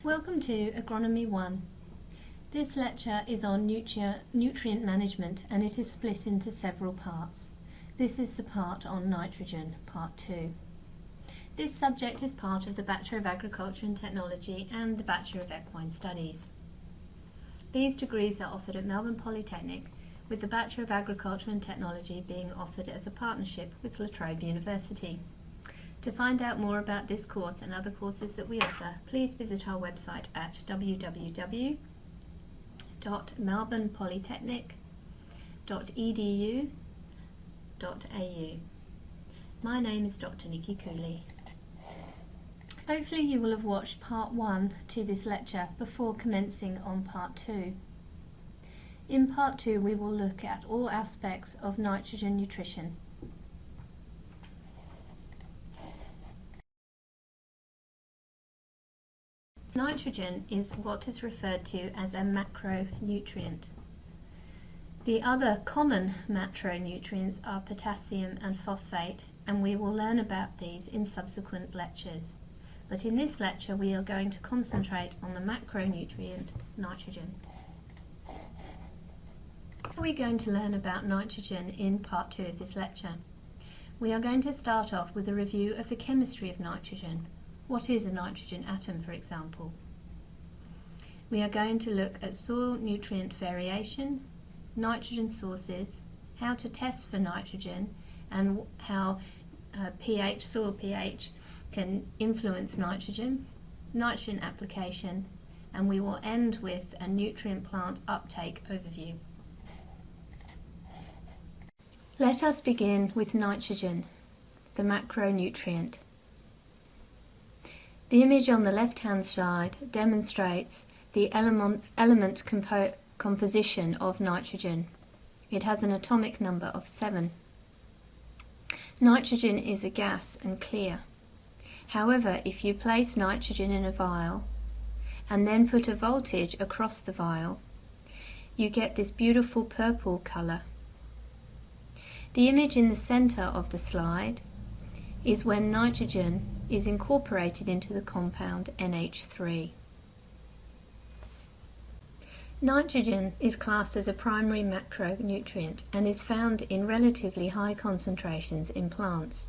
Welcome to Agronomy 1. This lecture is on nutrient management and it is split into several parts. This is the part on nitrogen, part 2. This subject is part of the Bachelor of Agriculture and Technology and the Bachelor of Equine Studies. These degrees are offered at Melbourne Polytechnic, with the Bachelor of Agriculture and Technology being offered as a partnership with La Trobe University. To find out more about this course and other courses that we offer, please visit our website at www.melbournepolytechnic.edu.au. My name is Dr. Nikki Cooley. Hopefully you will have watched part 1 to this lecture before commencing on part 2. In part 2 we will look at all aspects of nitrogen nutrition. Nitrogen is what is referred to as a macronutrient. The other common macronutrients are potassium and phosphate, and we will learn about these in subsequent lectures. But in this lecture we are going to concentrate on the macronutrient nitrogen. So we're going to learn about nitrogen in part 2 of this lecture. We are going to start off with a review of the chemistry of nitrogen. What is a nitrogen atom, for example? We are going to look at soil nutrient variation, nitrogen sources, how to test for nitrogen, and how soil pH can influence nitrogen application, and we will end with a nutrient plant uptake overview. Let us begin with nitrogen, the macronutrient. The image on the left-hand side demonstrates the element composition of nitrogen. It has an atomic number of 7. Nitrogen is a gas and clear. However, if you place nitrogen in a vial and then put a voltage across the vial, you get this beautiful purple colour. The image in the centre of the slide is when nitrogen is incorporated into the compound NH3. Nitrogen is classed as a primary macronutrient and is found in relatively high concentrations in plants.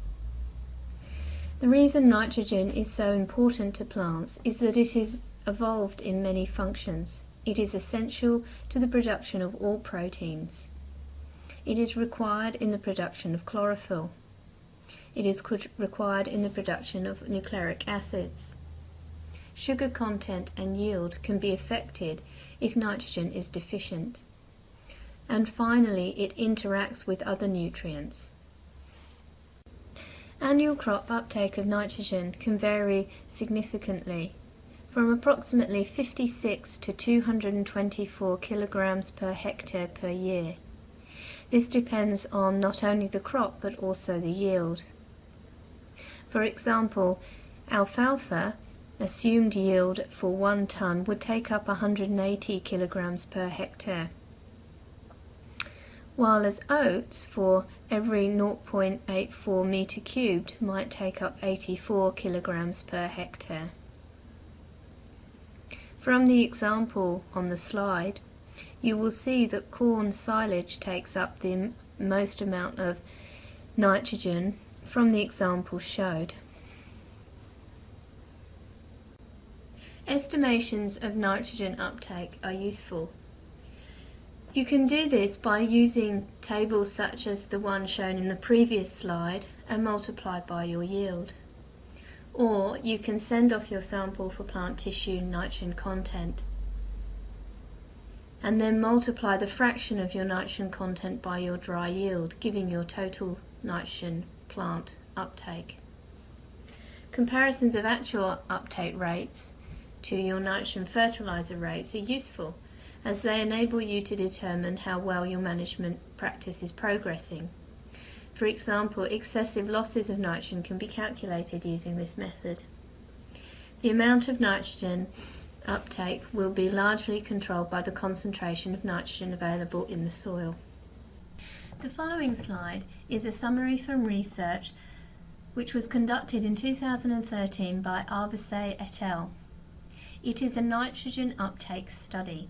The reason nitrogen is so important to plants is that it is evolved in many functions. It is essential to the production of all proteins. It is required in the production of chlorophyll. It is required in the production of nucleic acids. Sugar content and yield can be affected if nitrogen is deficient. And finally, it interacts with other nutrients. Annual crop uptake of nitrogen can vary significantly, from approximately 56 to 224 kilograms per hectare per year. This depends on not only the crop but also the yield. For example, alfalfa assumed yield for 1 ton would take up 180 kilograms per hectare, while as oats for every 0.84 meter cubed might take up 84 kilograms per hectare. From the example on the slide, you will see that corn silage takes up the most amount of nitrogen from the example showed. Estimations of nitrogen uptake are useful. You can do this by using tables such as the one shown in the previous slide and multiply by your yield. Or you can send off your sample for plant tissue nitrogen content and then multiply the fraction of your nitrogen content by your dry yield, giving your total nitrogen plant uptake. Comparisons of actual uptake rates to your nitrogen fertilizer rates are useful, as they enable you to determine how well your management practice is progressing. For example, excessive losses of nitrogen can be calculated using this method. The amount of nitrogen uptake will be largely controlled by the concentration of nitrogen available in the soil. The following slide is a summary from research which was conducted in 2013 by Arvesay et al. It is a nitrogen uptake study.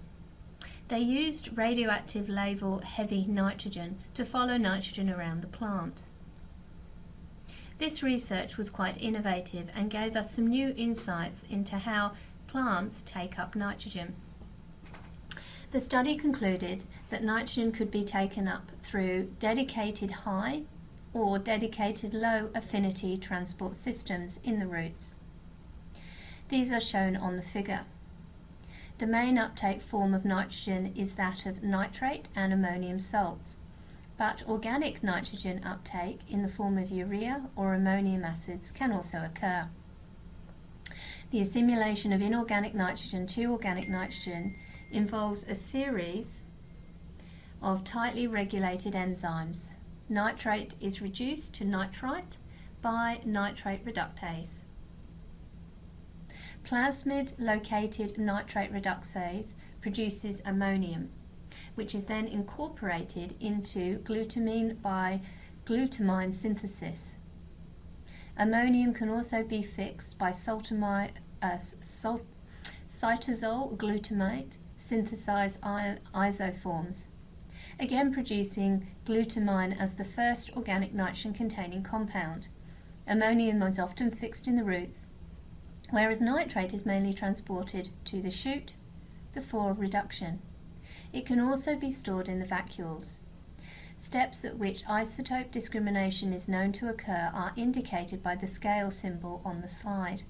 They used radioactive label heavy nitrogen to follow nitrogen around the plant. This research was quite innovative and gave us some new insights into how plants take up nitrogen. The study concluded that nitrogen could be taken up through dedicated high or dedicated low affinity transport systems in the roots. These are shown on the figure. The main uptake form of nitrogen is that of nitrate and ammonium salts, but organic nitrogen uptake in the form of urea or ammonium acids can also occur. The assimilation of inorganic nitrogen to organic nitrogen involves a series of tightly regulated enzymes. Nitrate is reduced to nitrite by nitrate reductase. Plasmid located nitrate reductase produces ammonium, which is then incorporated into glutamine by glutamine synthesis. Ammonium can also be fixed by cytosol glutamate synthesized isoforms, again producing glutamine as the first organic nitrogen containing compound. Ammonium is often fixed in the roots, whereas nitrate is mainly transported to the shoot before reduction. It can also be stored in the vacuoles. Steps at which isotope discrimination is known to occur are indicated by the scale symbol on the slide.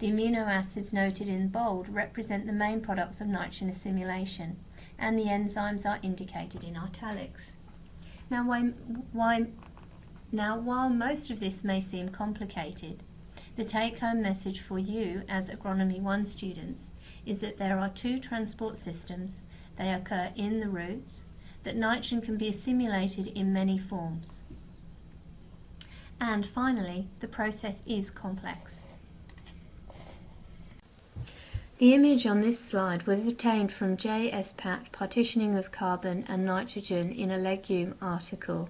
The amino acids noted in bold represent the main products of nitrogen assimilation, and the enzymes are indicated in italics. Now, while most of this may seem complicated, the take-home message for you as Agronomy 1 students is that there are two transport systems. They occur in the roots, that nitrogen can be assimilated in many forms. And finally, the process is complex. The image on this slide was obtained from J.S.Pat Partitioning of Carbon and Nitrogen in a Legume article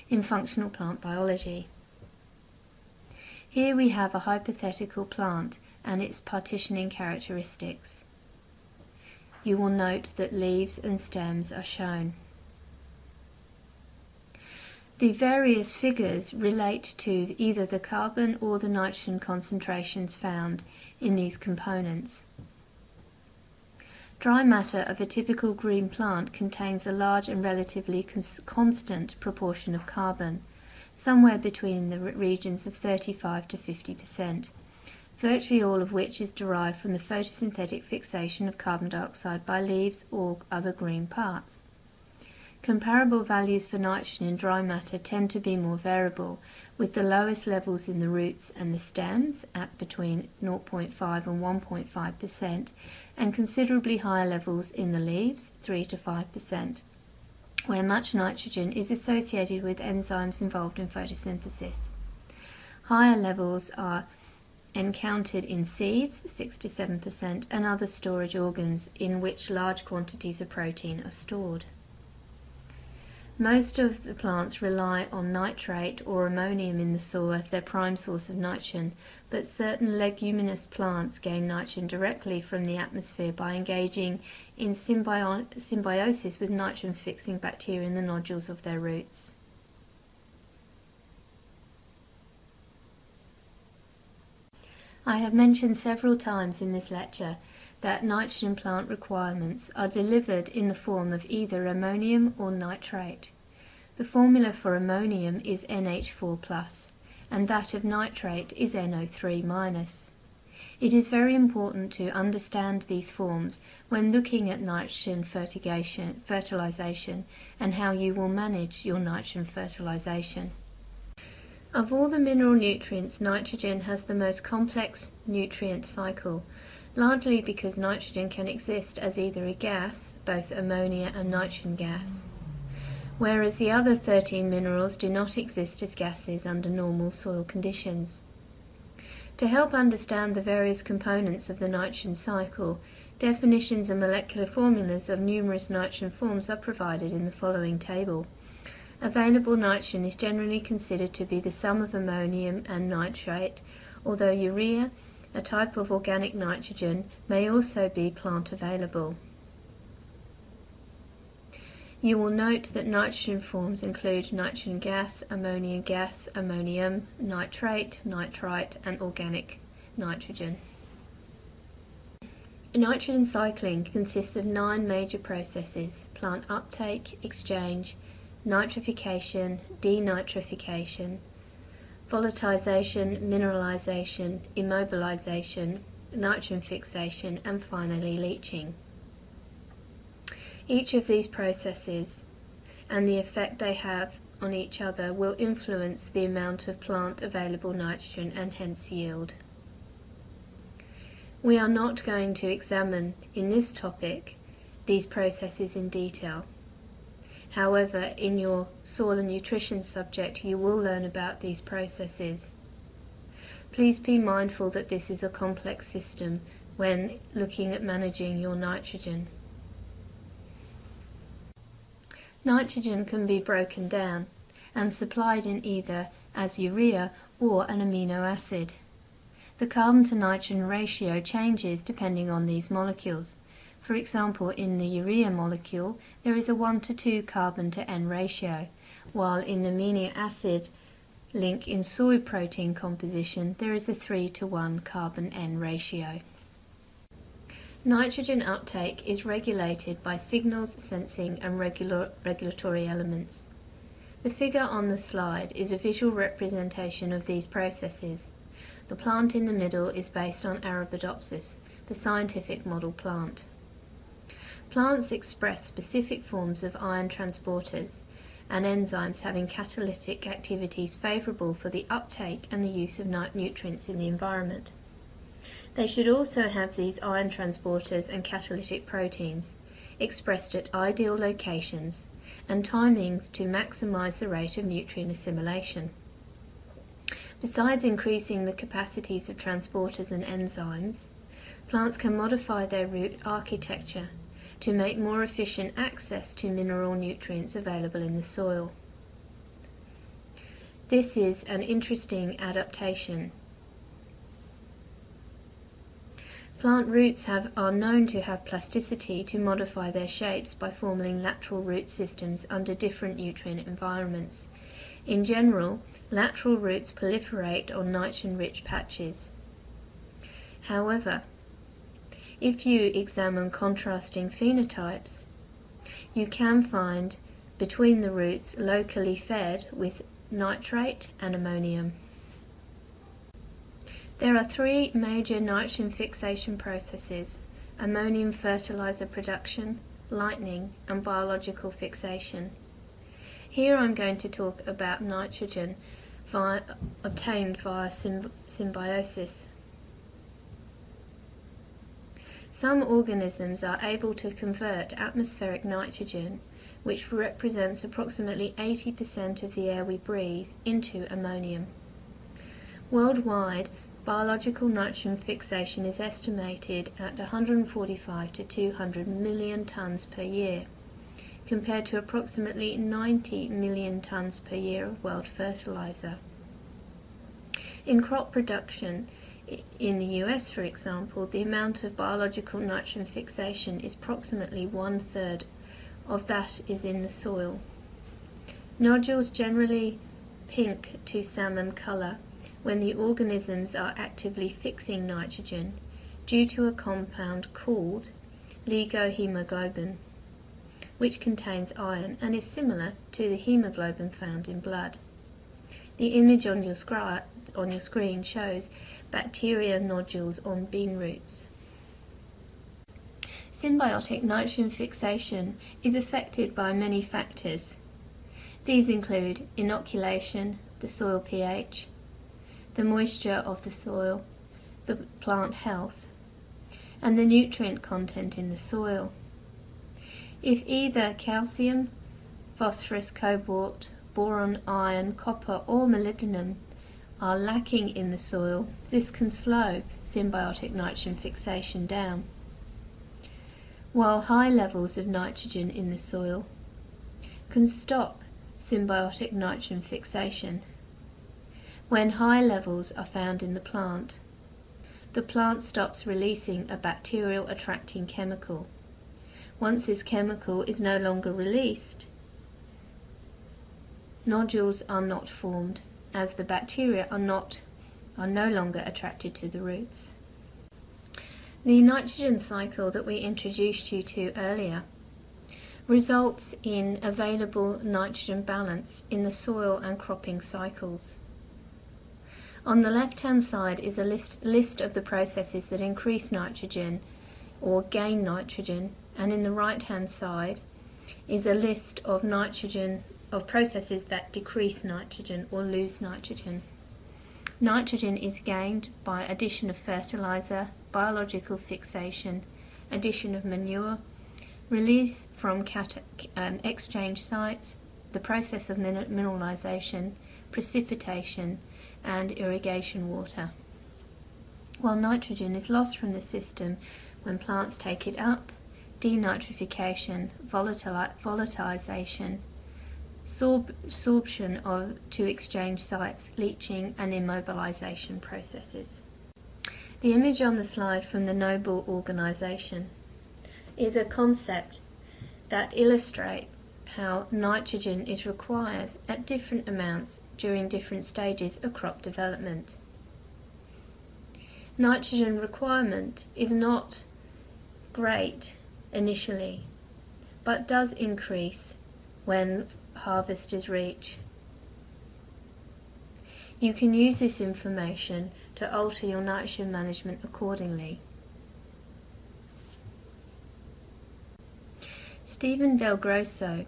in Functional Plant Biology. Here we have a hypothetical plant and its partitioning characteristics. You will note that leaves and stems are shown. The various figures relate to either the carbon or the nitrogen concentrations found in these components. Dry matter of a typical green plant contains a large and relatively constant proportion of carbon, somewhere between the regions of 35 to 50%, virtually all of which is derived from the photosynthetic fixation of carbon dioxide by leaves or other green parts. Comparable values for nitrogen in dry matter tend to be more variable, with the lowest levels in the roots and the stems at between 0.5 and 1.5%, and considerably higher levels in the leaves, 3 to 5%, where much nitrogen is associated with enzymes involved in photosynthesis. Higher levels are encountered in seeds, 6 to 7%, and other storage organs in which large quantities of protein are stored. Most of the plants rely on nitrate or ammonium in the soil as their prime source of nitrogen, but certain leguminous plants gain nitrogen directly from the atmosphere by engaging in symbiosis with nitrogen-fixing bacteria in the nodules of their roots. I have mentioned several times in this lecture that nitrogen plant requirements are delivered in the form of either ammonium or nitrate. The formula for ammonium is NH4+, and that of nitrate is NO3-. It is very important to understand these forms when looking at nitrogen fertilization and how you will manage your nitrogen fertilization. Of all the mineral nutrients, nitrogen has the most complex nutrient cycle, largely because nitrogen can exist as either a gas, both ammonia and nitrogen gas, whereas the other 13 minerals do not exist as gases under normal soil conditions. To help understand the various components of the nitrogen cycle, definitions and molecular formulas of numerous nitrogen forms are provided in the following table. Available nitrogen is generally considered to be the sum of ammonium and nitrate, although urea, a type of organic nitrogen, may also be plant available. You will note that nitrogen forms include nitrogen gas, ammonium, nitrate, nitrite, and organic nitrogen. Nitrogen cycling consists of 9 major processes: plant uptake, exchange, nitrification, denitrification, volatilization, mineralization, immobilization, nitrogen fixation, and finally leaching. Each of these processes and the effect they have on each other will influence the amount of plant available nitrogen and hence yield. We are not going to examine in this topic these processes in detail. However, in your soil and nutrition subject you will learn about these processes. Please be mindful that this is a complex system when looking at managing your nitrogen. Nitrogen can be broken down and supplied in either as urea or an amino acid. The carbon to nitrogen ratio changes depending on these molecules. For example, in the urea molecule there is a 1:2 carbon to N ratio, while in the amino acid link in soy protein composition there is a 3:1 carbon N ratio. Nitrogen uptake is regulated by signals, sensing and regulatory elements. The figure on the slide is a visual representation of these processes. The plant in the middle is based on Arabidopsis, the scientific model plant. Plants express specific forms of iron transporters and enzymes having catalytic activities favourable for the uptake and the use of nutrients in the environment. They should also have these iron transporters and catalytic proteins expressed at ideal locations and timings to maximise the rate of nutrient assimilation. Besides increasing the capacities of transporters and enzymes, plants can modify their root architecture to make more efficient access to mineral nutrients available in the soil. This is an interesting adaptation. Plant roots are known to have plasticity to modify their shapes by forming lateral root systems under different nutrient environments. In general, lateral roots proliferate on nitrogen-rich patches. However, if you examine contrasting phenotypes, you can find between the roots locally fed with nitrate and ammonium. There are 3 major nitrogen fixation processes: ammonium fertilizer production, lightning, and biological fixation. Here I'm going to talk about nitrogen obtained via symbiosis. Some organisms are able to convert atmospheric nitrogen, which represents approximately 80% of the air we breathe, into ammonium. Worldwide, biological nitrogen fixation is estimated at 145 to 200 million tonnes per year, compared to approximately 90 million tonnes per year of world fertilizer. In crop production, in the US for example, the amount of biological nitrogen fixation is approximately 1/3 of that is in the soil. Nodules generally pink to salmon colour when the organisms are actively fixing nitrogen due to a compound called ligohemoglobin, which contains iron and is similar to the hemoglobin found in blood. The image on your screen shows bacteria nodules on bean roots. Symbiotic nitrogen fixation is affected by many factors. These include inoculation, the soil pH, the moisture of the soil, the plant health, and the nutrient content in the soil. If either calcium, phosphorus, cobalt, boron, iron, copper, or molybdenum are lacking in the soil, this can slow symbiotic nitrogen fixation down. While high levels of nitrogen in the soil can stop symbiotic nitrogen fixation. When high levels are found in the plant, the plant stops releasing a bacterial attracting chemical. Once this chemical is no longer released, nodules are not formed, as the bacteria are no longer attracted to the roots. The nitrogen cycle that we introduced you to earlier results in available nitrogen balance in the soil and cropping cycles. On the left-hand side is a list of the processes that increase nitrogen or gain nitrogen, and in the right-hand side is a list of processes that decrease nitrogen or lose nitrogen. Nitrogen is gained by addition of fertilizer, biological fixation, addition of manure, release from exchange sites, the process of mineralization, precipitation, and irrigation water. While nitrogen is lost from the system when plants take it up, denitrification, volatilization, sorption to exchange sites, leaching, and immobilization processes. The image on the slide from the Noble organization is a concept that illustrates how nitrogen is required at different amounts during different stages of crop development. Nitrogen requirement is not great initially, but does increase when harvest is reached. You can use this information to alter your nitrogen management accordingly. Stephen Del Grosso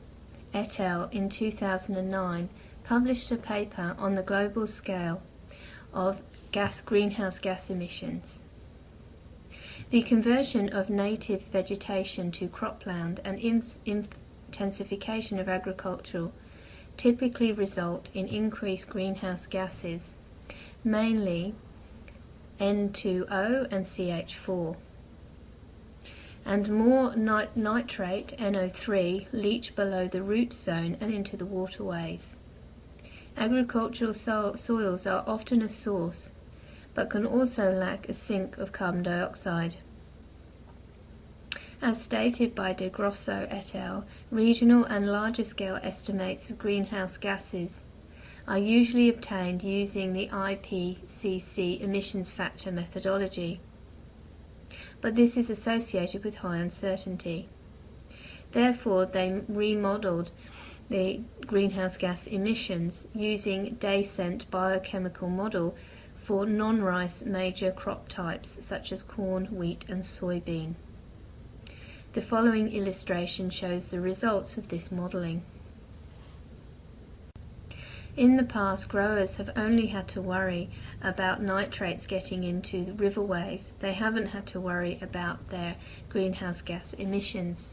et al. In 2009 published a paper on the global scale of greenhouse gas emissions. The conversion of native vegetation to cropland and intensification of agriculture typically result in increased greenhouse gases, mainly N2O and CH4, and more nitrate, NO3, leach below the root zone and into the waterways. Agricultural soils are often a source, but can also lack a sink of carbon dioxide. As stated by De Grosso et al., regional and larger scale estimates of greenhouse gases are usually obtained using the IPCC emissions factor methodology, but this is associated with high uncertainty. Therefore, they remodeled the greenhouse gas emissions using Day-Cent biochemical model for non-rice major crop types such as corn, wheat and soybean. The following illustration shows the results of this modelling. In the past, growers have only had to worry about nitrates getting into the riverways. They haven't had to worry about their greenhouse gas emissions.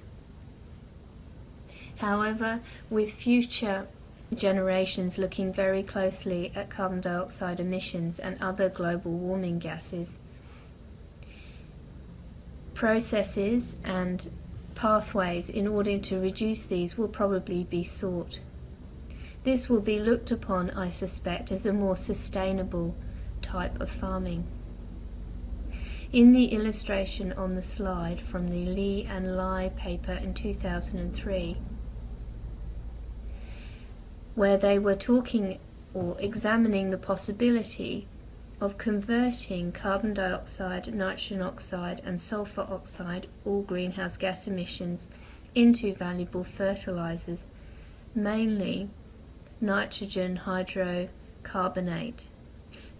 However, with future generations looking very closely at carbon dioxide emissions and other global warming gases, processes and pathways in order to reduce these will probably be sought. This will be looked upon, I suspect, as a more sustainable type of farming. In the illustration on the slide from the Lee and Lai paper in 2003, where they were talking or examining the possibility of converting carbon dioxide, nitrogen oxide and sulfur oxide, all greenhouse gas emissions, into valuable fertilizers, mainly nitrogen hydrocarbonate,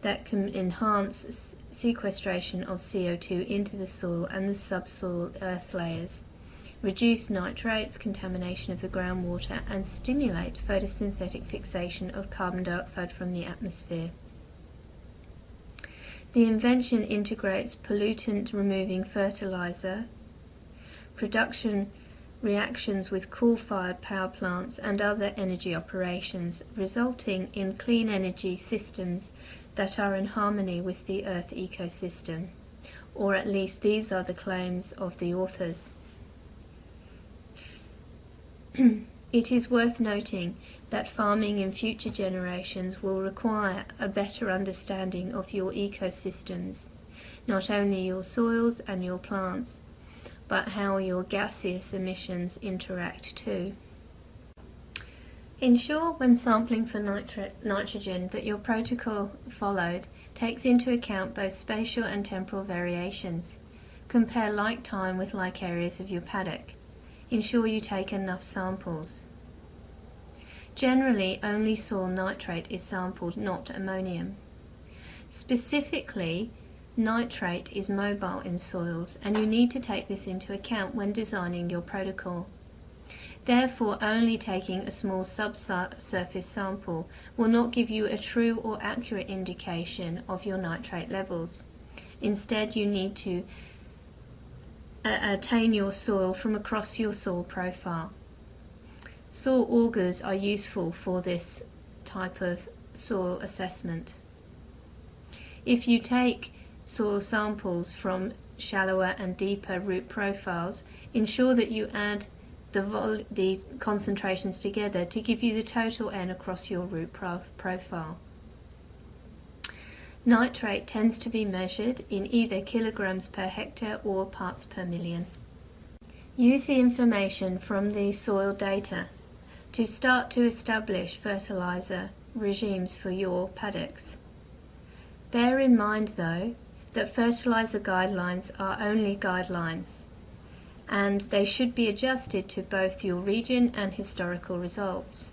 that can enhance sequestration of CO2 into the soil and the subsoil earth layers, reduce nitrates, contamination of the groundwater, and stimulate photosynthetic fixation of carbon dioxide from the atmosphere. The invention integrates pollutant-removing fertilizer, production reactions with coal-fired power plants and other energy operations, resulting in clean energy systems that are in harmony with the Earth ecosystem, or at least these are the claims of the authors. It is worth noting that farming in future generations will require a better understanding of your ecosystems, not only your soils and your plants, but how your gaseous emissions interact too. Ensure when sampling for nitrogen that your protocol followed takes into account both spatial and temporal variations. Compare like time with like areas of your paddock. Ensure you take enough samples. Generally, only soil nitrate is sampled, not ammonium. Specifically, nitrate is mobile in soils, and you need to take this into account when designing your protocol. Therefore, only taking a small subsurface sample will not give you a true or accurate indication of your nitrate levels. Instead, you need to attain your soil from across your soil profile. Soil augers are useful for this type of soil assessment. If you take soil samples from shallower and deeper root profiles, ensure that you add the concentrations together to give you the total N across your root profile. Nitrate tends to be measured in either kilograms per hectare or parts per million. Use the information from the soil data to start to establish fertilizer regimes for your paddocks. Bear in mind, though, that fertilizer guidelines are only guidelines, and they should be adjusted to both your region and historical results.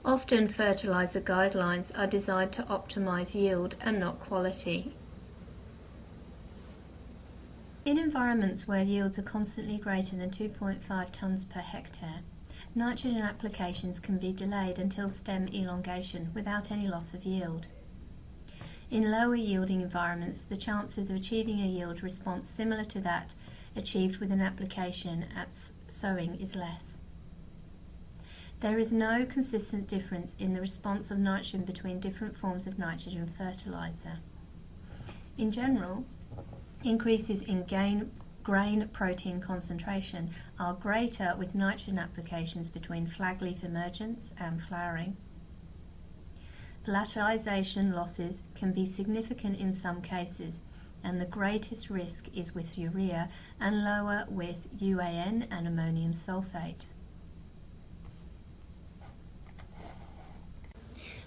Often fertilizer guidelines are designed to optimize yield and not quality. In environments where yields are constantly greater than 2.5 tonnes per hectare, nitrogen applications can be delayed until stem elongation without any loss of yield. In lower yielding environments, the chances of achieving a yield response similar to that achieved with an application at sowing is less. There is no consistent difference in the response of nitrogen between different forms of nitrogen fertilizer. In general, increases in grain protein concentration are greater with nitrogen applications between flag leaf emergence and flowering. Volatilization losses can be significant in some cases, and the greatest risk is with urea and lower with UAN and ammonium sulfate.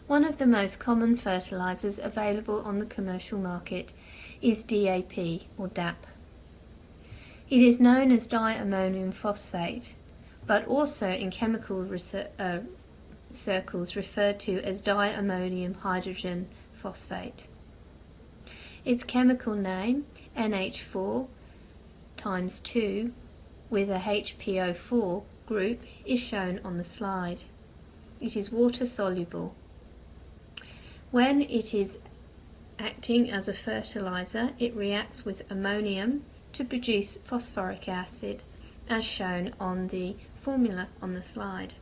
One of the most common fertilizers available on the commercial market is DAP or DAP. It is known as diammonium phosphate, but also in chemical circles referred to as diammonium hydrogen phosphate. Its chemical name, NH4 times 2 with a HPO4 group, is shown on the slide. It is water soluble. When it is acting as a fertilizer, it reacts with ammonium to produce phosphoric acid, as shown on the formula on the slide.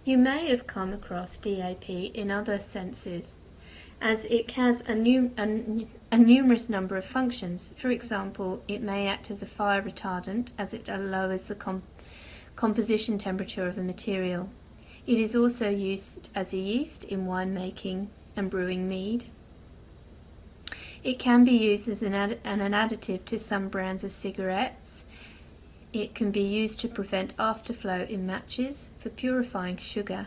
You may have come across DAP in other senses, as it has a numerous number of functions. For example, it may act as a fire retardant as it lowers the composition temperature of a material. It is also used as a yeast in winemaking and brewing mead. It can be used as an additive to some brands of cigarettes. It can be used to prevent afterflow in matches, for purifying sugar,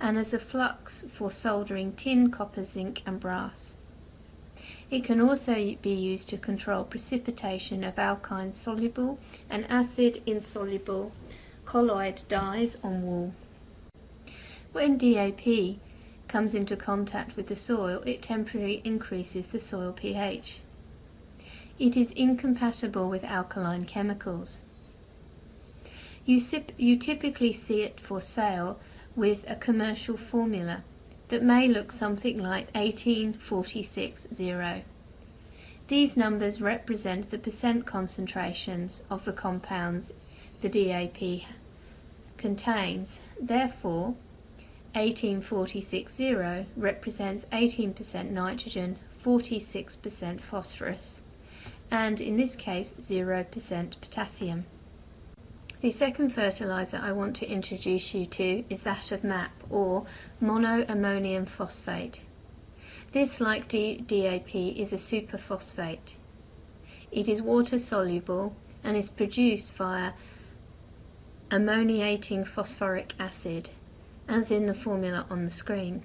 and as a flux for soldering tin, copper, zinc and brass. It can also be used to control precipitation of alkyne soluble and acid insoluble colloid dyes on wool. When DAP comes into contact with the soil, it temporarily increases the soil pH. It is incompatible with alkaline chemicals. You typically see it for sale with a commercial formula that may look something like 18-46-0. These numbers represent the percent concentrations of the compounds the DAP contains. Therefore, 18-46-0 represents 18% nitrogen, 46% phosphorus, and in this case 0% potassium. The second fertilizer I want to introduce you to is that of MAP, or monoammonium phosphate. This, like DAP, is a superphosphate. It is water soluble and is produced via ammoniating phosphoric acid, as in the formula on the screen.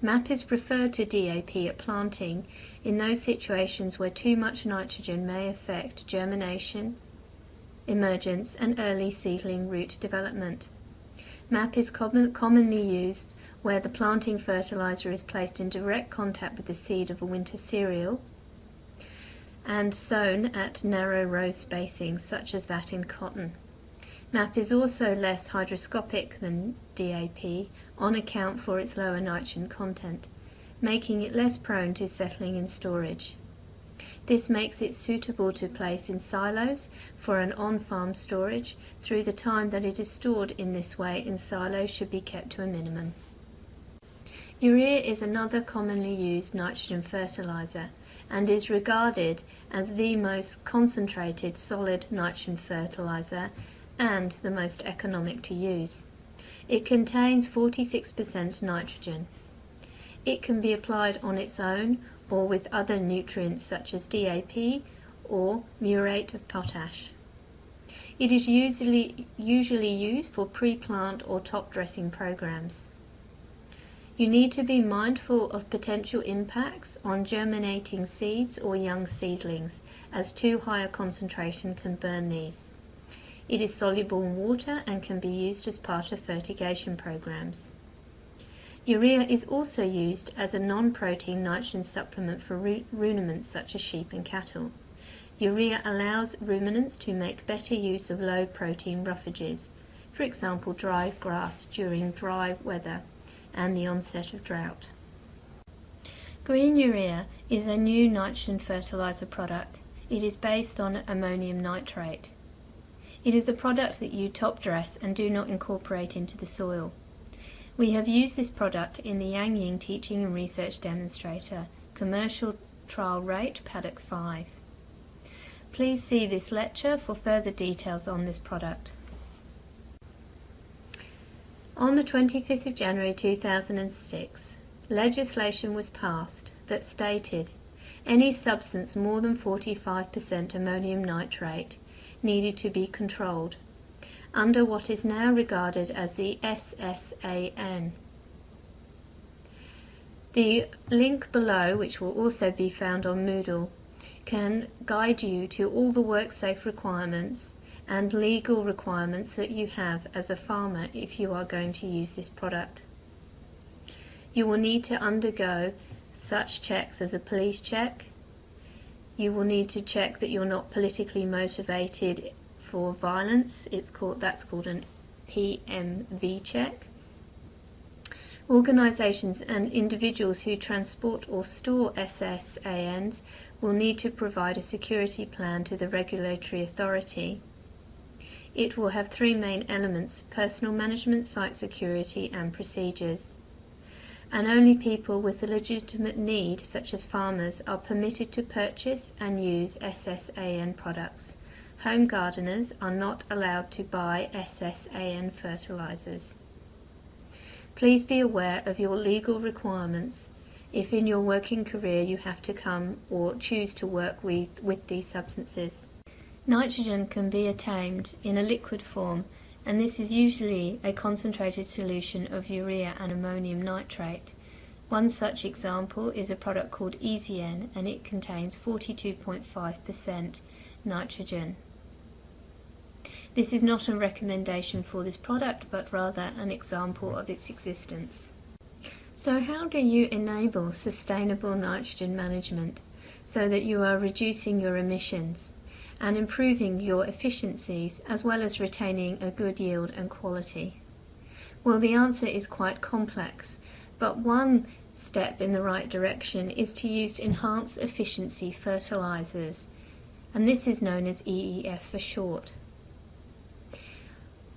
MAP is preferred to DAP at planting in those situations where too much nitrogen may affect germination, emergence and early seedling root development. MAP is commonly used where the planting fertilizer is placed in direct contact with the seed of a winter cereal and sown at narrow row spacings such as that in cotton. MAP is also less hygroscopic than DAP on account for its lower nitrogen content, making it less prone to settling in storage. This makes it suitable to place in silos for an on-farm storage. Through the time that it is stored in this way in silos should be kept to a minimum. Urea is another commonly used nitrogen fertilizer and is regarded as the most concentrated solid nitrogen fertilizer and the most economic to use. It contains 46% nitrogen. It can be applied on its own or with other nutrients such as DAP or muriate of potash. It is usually used for pre-plant or top dressing programs. You need to be mindful of potential impacts on germinating seeds or young seedlings, as too high a concentration can burn these. It is soluble in water and can be used as part of fertigation programs. Urea is also used as a non-protein nitrogen supplement for ruminants such as sheep and cattle. Urea allows ruminants to make better use of low protein roughages, for example dry grass during dry weather and the onset of drought. Green urea is a new nitrogen fertilizer product. It is based on ammonium nitrate. It is a product that you top dress and do not incorporate into the soil. We have used this product in the Yang Ying Teaching and Research Demonstrator, Commercial Trial Rate, Paddock 5. Please see this lecture for further details on this product. On the 25th of January 2006, legislation was passed that stated any substance more than 45% ammonium nitrate needed to be controlled under what is now regarded as the SSAN. The link below, which will also be found on Moodle, can guide you to all the WorkSafe requirements and legal requirements that you have as a farmer if you are going to use this product. You will need to undergo such checks as a police check. You will need to check that you're not politically motivated for violence. That's called an PMV check. Organisations and individuals who transport or store SSANs will need to provide a security plan to the regulatory authority. It will have three main elements: personal management, site security and procedures. And only people with a legitimate need, such as farmers, are permitted to purchase and use SSAN products. Home gardeners are not allowed to buy SSAN fertilizers. Please be aware of your legal requirements if in your working career you have to come or choose to work with these substances. Nitrogen can be attained in a liquid form, and this is usually a concentrated solution of urea and ammonium nitrate. One such example is a product called Easy N, and it contains 42.5% nitrogen. This is not a recommendation for this product, but rather an example of its existence. So how do you enable sustainable nitrogen management so that you are reducing your emissions and improving your efficiencies as well as retaining a good yield and quality? Well, the answer is quite complex, but one step in the right direction is to use enhanced efficiency fertilizers, and this is known as EEF for short.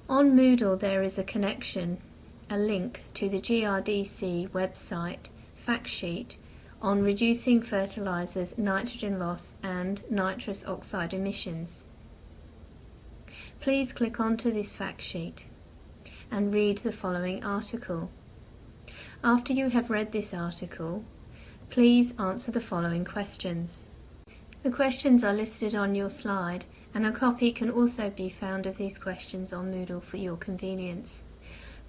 On Moodle there is a connection, a link to the GRDC website fact sheet on reducing fertilizers' nitrogen loss and nitrous oxide emissions. Please click onto this fact sheet and read the following article. After you have read this article, Please answer the following questions. The questions are listed on your slide, and a copy can also be found of these questions on Moodle for your convenience.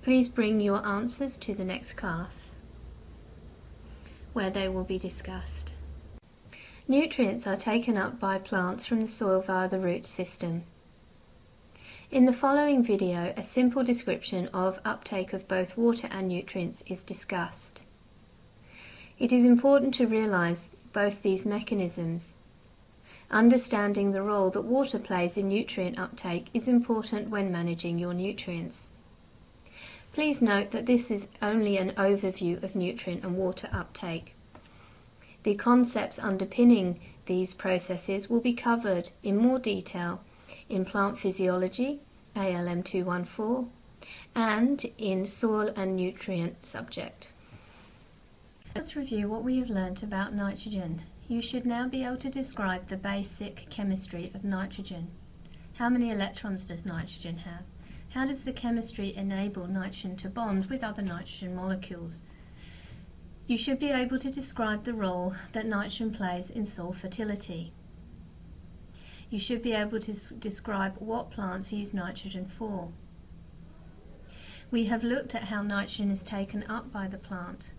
Please bring your answers to the next class, where they will be discussed. Nutrients are taken up by plants from the soil via the root system. In the following video, a simple description of uptake of both water and nutrients is discussed. It is important to realise both these mechanisms. Understanding the role that water plays in nutrient uptake is important when managing your nutrients. Please note that this is only an overview of nutrient and water uptake. The concepts underpinning these processes will be covered in more detail in Plant Physiology, ALM 214, and in Soil and Nutrient subject. Let's review what we have learnt about nitrogen. You should now be able to describe the basic chemistry of nitrogen. How many electrons does nitrogen have? How does the chemistry enable nitrogen to bond with other nitrogen molecules? You should be able to describe the role that nitrogen plays in soil fertility. You should be able to describe what plants use nitrogen for. We have looked at how nitrogen is taken up by the plant.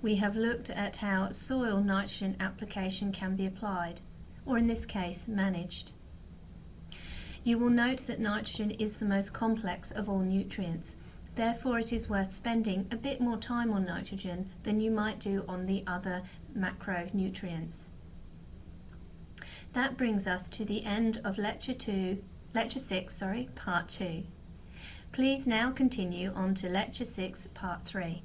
We have looked at how soil nitrogen application can be applied, or in this case, managed. You will note that nitrogen is the most complex of all nutrients. Therefore, it is worth spending a bit more time on nitrogen than you might do on the other macronutrients. That brings us to the end of Lecture 6, Part 2. Please now continue on to Lecture 6, Part 3.